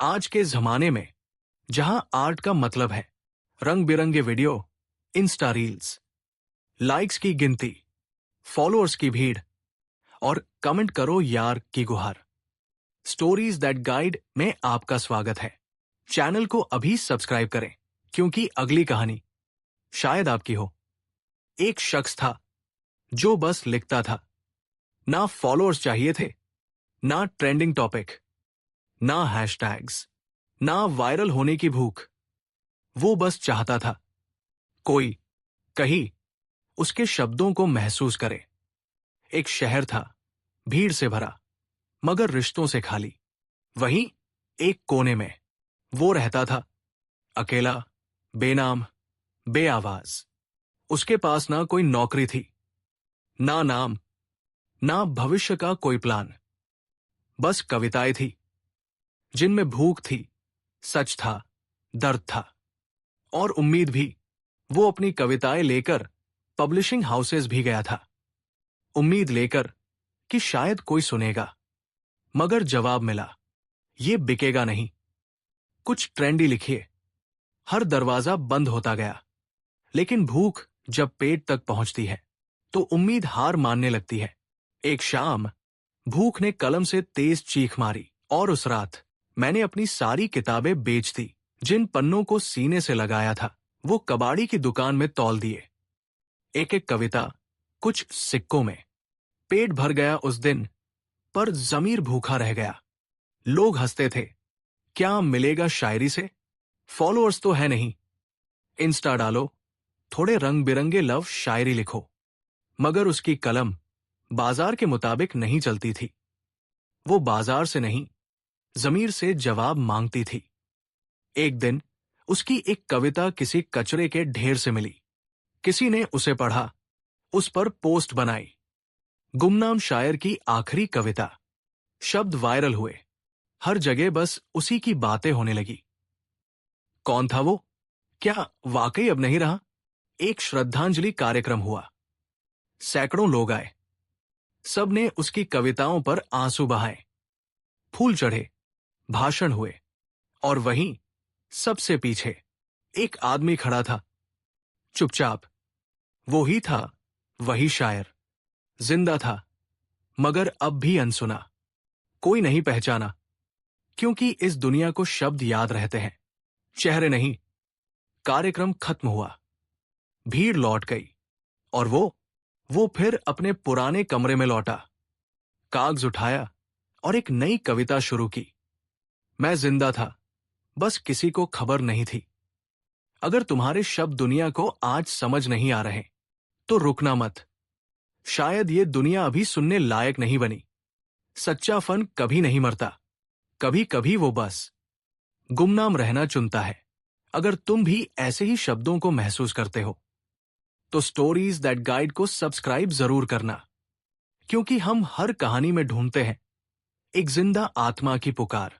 आज के जमाने में जहां आर्ट का मतलब है रंग बिरंगे वीडियो, इंस्टा रील्स, लाइक्स की गिनती, फॉलोअर्स की भीड़ और कमेंट करो यार की गुहार, स्टोरीज दैट गाइड में आपका स्वागत है। चैनल को अभी सब्सक्राइब करें क्योंकि अगली कहानी शायद आपकी हो। एक शख्स था जो बस लिखता था। ना फॉलोअर्स चाहिए थे, ना ट्रेंडिंग टॉपिक, ना हैशटैग्स, ना वायरल होने की भूख। वो बस चाहता था कोई कहीं उसके शब्दों को महसूस करे। एक शहर था भीड़ से भरा मगर रिश्तों से खाली। वहीं एक कोने में वो रहता था, अकेला, बेनाम, बेआवाज। उसके पास ना कोई नौकरी थी, ना नाम, ना भविष्य का कोई प्लान। बस कविताएं थी जिनमें भूख थी, सच था, दर्द था और उम्मीद भी। वो अपनी कविताएं लेकर पब्लिशिंग हाउसेस भी गया था, उम्मीद लेकर कि शायद कोई सुनेगा। मगर जवाब मिला, ये बिकेगा नहीं, कुछ ट्रेंडी लिखिए। हर दरवाजा बंद होता गया। लेकिन भूख जब पेट तक पहुंचती है तो उम्मीद हार मानने लगती है। एक शाम भूख ने कलम से तेज चीख मारी और उस रात मैंने अपनी सारी किताबें बेच दी। जिन पन्नों को सीने से लगाया था वो कबाड़ी की दुकान में तौल दिए। एक एक कविता कुछ सिक्कों में। पेट भर गया उस दिन, पर जमीर भूखा रह गया। लोग हंसते थे, क्या मिलेगा शायरी से? फॉलोअर्स तो है नहीं, इंस्टा डालो, थोड़े रंग बिरंगे लव शायरी लिखो। मगर उसकी कलम बाजार के मुताबिक नहीं चलती थी। वो बाजार से नहीं, जमीर से जवाब मांगती थी। एक दिन उसकी एक कविता किसी कचरे के ढेर से मिली। किसी ने उसे पढ़ा, उस पर पोस्ट बनाई, गुमनाम शायर की आखिरी कविता। शब्द वायरल हुए, हर जगह बस उसी की बातें होने लगी। कौन था वो? क्या वाकई अब नहीं रहा? एक श्रद्धांजलि कार्यक्रम हुआ। सैकड़ों लोग आए, सबने उसकी कविताओं पर आंसू बहाए। फूल चढ़े, भाषण हुए और वहीं सबसे पीछे एक आदमी खड़ा था, चुपचाप। वो ही था, वही शायर, जिंदा था मगर अब भी अनसुना। कोई नहीं पहचाना, क्योंकि इस दुनिया को शब्द याद रहते हैं, चेहरे नहीं। कार्यक्रम खत्म हुआ, भीड़ लौट गई और वो फिर अपने पुराने कमरे में लौटा। कागज उठाया और एक नई कविता शुरू की। मैं जिंदा था, बस किसी को खबर नहीं थी। अगर तुम्हारे शब्द दुनिया को आज समझ नहीं आ रहे तो रुकना मत। शायद ये दुनिया अभी सुनने लायक नहीं बनी। सच्चा फन कभी नहीं मरता, कभी कभी वो बस गुमनाम रहना चुनता है। अगर तुम भी ऐसे ही शब्दों को महसूस करते हो तो स्टोरीज दैट गाइड को सब्सक्राइब जरूर करना, क्योंकि हम हर कहानी में ढूंढते हैं एक जिंदा आत्मा की पुकार।